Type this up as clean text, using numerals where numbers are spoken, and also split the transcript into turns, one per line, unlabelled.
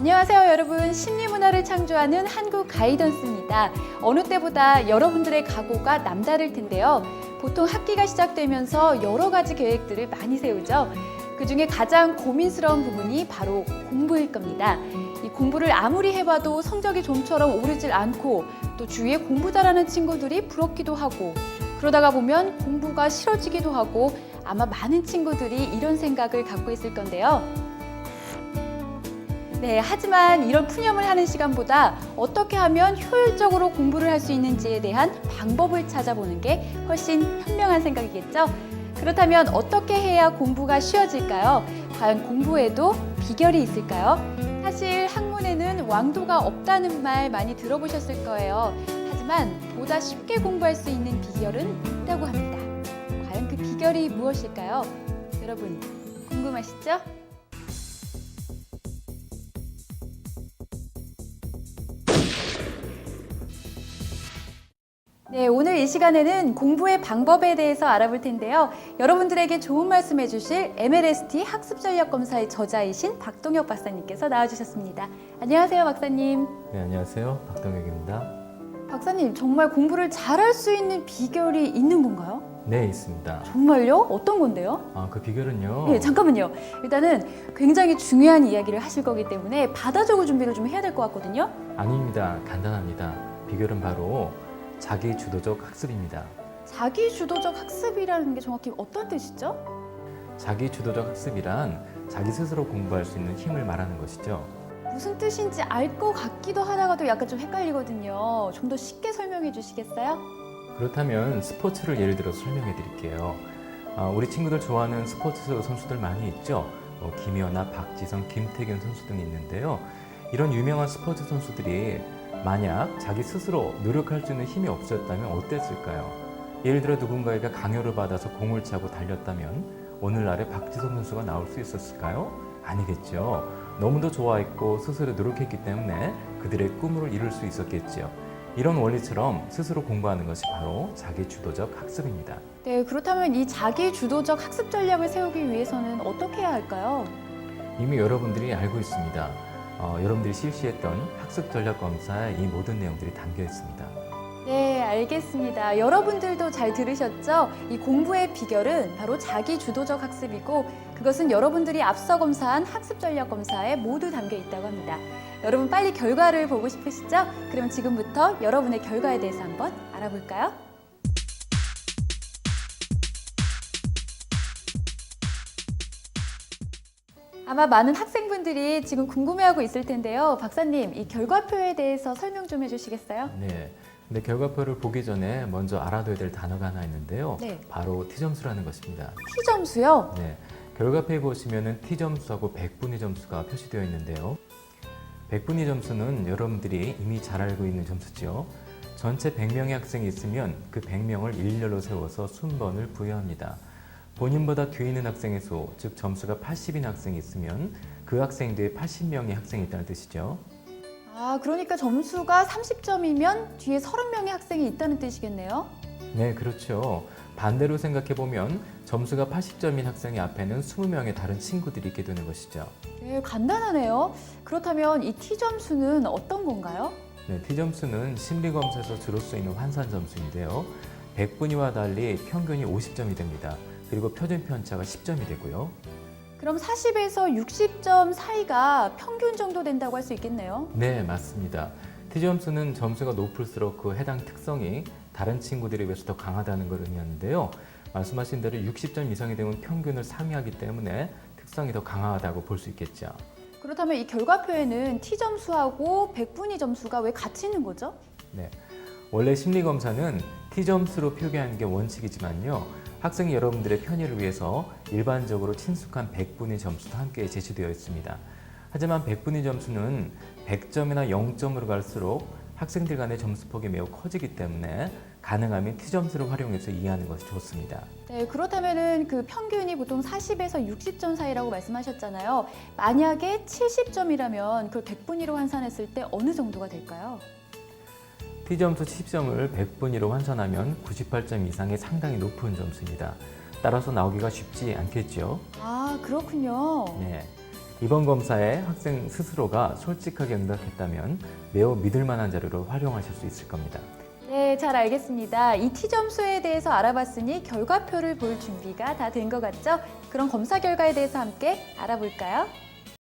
안녕하세요 여러분, 심리문화를 창조하는 한국 가이던스입니다. 어느 때보다 여러분들의 각오가 남다를 텐데요. 보통 학기가 시작되면서 여러 가지 계획들을 많이 세우죠. 그중에 가장 고민스러운 부분이 바로 공부일 겁니다. 이 공부를 아무리 해봐도 성적이 좀처럼 오르질 않고 또 주위에 공부 잘하는 친구들이 부럽기도 하고 그러다가 보면 공부가 싫어지기도 하고 아마 많은 친구들이 이런 생각을 갖고 있을 건데요. 네, 하지만 이런 푸념을 하는 시간보다 어떻게 하면 효율적으로 공부를 할 수 있는지에 대한 방법을 찾아보는 게 훨씬 현명한 생각이겠죠? 그렇다면 어떻게 해야 공부가 쉬워질까요? 과연 공부에도 비결이 있을까요? 사실 학문에는 왕도가 없다는 말 많이 들어보셨을 거예요. 하지만 보다 쉽게 공부할 수 있는 비결은 있다고 합니다. 과연 그 비결이 무엇일까요? 여러분, 궁금하시죠? 네, 오늘 이 시간에는 공부의 방법에 대해서 알아볼 텐데요. 여러분들에게 좋은 말씀 해주실 MLST 학습전략검사의 저자이신 박동혁 박사님께서 나와주셨습니다. 안녕하세요, 박사님.
네, 안녕하세요. 박동혁입니다.
박사님, 정말 공부를 잘할 수 있는 비결이 있는 건가요?
네, 있습니다.
정말요? 어떤 건데요?
그 비결은요.
네, 잠깐만요. 일단은 굉장히 중요한 이야기를 하실 거기 때문에 받아 적을 준비를 좀 해야 될 것 같거든요.
아닙니다. 간단합니다. 비결은 바로 자기 주도적 학습입니다.
자기 주도적 학습이라는 게 정확히 어떤 뜻이죠?
자기 주도적 학습이란 자기 스스로 공부할 수 있는 힘을 말하는 것이죠.
무슨 뜻인지 알 것 같기도 하다가도 약간 좀 헷갈리거든요. 좀 더 쉽게 설명해 주시겠어요?
그렇다면 스포츠를 예를 들어서 설명해 드릴게요. 우리 친구들 좋아하는 스포츠 선수들 많이 있죠. 김연아, 박지성, 김태균 선수 등이 있는데요. 이런 유명한 스포츠 선수들이 만약 자기 스스로 노력할 수 있는 힘이 없었다면 어땠을까요? 예를 들어 누군가에게 강요를 받아서 공을 차고 달렸다면 오늘날의 박지성 선수가 나올 수 있었을까요? 아니겠죠. 너무도 좋아했고 스스로 노력했기 때문에 그들의 꿈을 이룰 수 있었겠죠. 이런 원리처럼 스스로 공부하는 것이 바로 자기 주도적 학습입니다.
네, 그렇다면 이 자기 주도적 학습 전략을 세우기 위해서는 어떻게 해야 할까요?
이미 여러분들이 알고 있습니다. 여러분들이 실시했던 학습 전략 검사에 이 모든 내용들이 담겨 있습니다.
네, 알겠습니다. 여러분들도 잘 들으셨죠? 이 공부의 비결은 바로 자기 주도적 학습이고 그것은 여러분들이 앞서 검사한 학습 전략 검사에 모두 담겨 있다고 합니다. 여러분 빨리 결과를 보고 싶으시죠? 그럼 지금부터 여러분의 결과에 대해서 한번 알아볼까요? 아마 많은 학생분들이 지금 궁금해하고 있을 텐데요. 박사님, 이 결과표에 대해서 설명 좀 해주시겠어요?
네. 근데 결과표를 보기 전에 먼저 알아둬야 될 단어가 하나 있는데요.
네.
바로 T점수라는 것입니다.
T점수요?
네. 결과표에 보시면은 T점수하고 백분위 점수가 표시되어 있는데요. 백분위 점수는 여러분들이 이미 잘 알고 있는 점수죠. 전체 100명의 학생이 있으면 그 100명을 일렬로 세워서 순번을 부여합니다. 본인보다 뒤에 있는 학생의 수, 즉 점수가 80인 학생이 있으면 그 학생 뒤에 80명의 학생이 있다는 뜻이죠.
아, 그러니까 점수가 30점이면 뒤에 30명의 학생이 있다는 뜻이겠네요?
네, 그렇죠. 반대로 생각해보면 점수가 80점인 학생의 앞에는 20명의 다른 친구들이 있게 되는 것이죠.
네, 간단하네요. 그렇다면 이 T점수는 어떤 건가요?
네, T점수는 심리검사에서 주로 쓰이는 환산 점수인데요. 100분위와 달리 평균이 50점이 됩니다. 그리고 표준 편차가 10점이 되고요.
그럼 40에서 60점 사이가 평균 정도 된다고 할 수 있겠네요?
네, 맞습니다. T점수는 점수가 높을수록 그 해당 특성이 다른 친구들에 비해서 더 강하다는 걸 의미하는데요. 말씀하신 대로 60점 이상이 되면 평균을 상회하기 때문에 특성이 더 강하다고 볼 수 있겠죠.
그렇다면 이 결과표에는 T점수하고 백분위 점수가 왜 같이 있는 거죠?
네, 원래 심리검사는 T점수로 표기하는 게 원칙이지만요. 학생이 여러분들의 편의를 위해서 일반적으로 친숙한 백분위 점수도 함께 제시되어 있습니다. 하지만 백분위 점수는 100점이나 0점으로 갈수록 학생들 간의 점수폭이 매우 커지기 때문에 가능하면 T점수를 활용해서 이해하는 것이 좋습니다.
네, 그렇다면은 그 평균이 보통 40에서 60점 사이라고 말씀하셨잖아요. 만약에 70점이라면 그걸 백분위로 환산했을 때 어느 정도가 될까요?
T점수 70점을 100분위로 환산하면 98점 이상의 상당히 높은 점수입니다. 따라서 나오기가 쉽지 않겠죠?
아, 그렇군요.
네. 이번 검사에 학생 스스로가 솔직하게 응답했다면 매우 믿을 만한 자료로 활용하실 수 있을 겁니다.
네, 잘 알겠습니다. 이 T점수에 대해서 알아봤으니 결과표를 볼 준비가 다 된 것 같죠? 그럼 검사 결과에 대해서 함께 알아볼까요?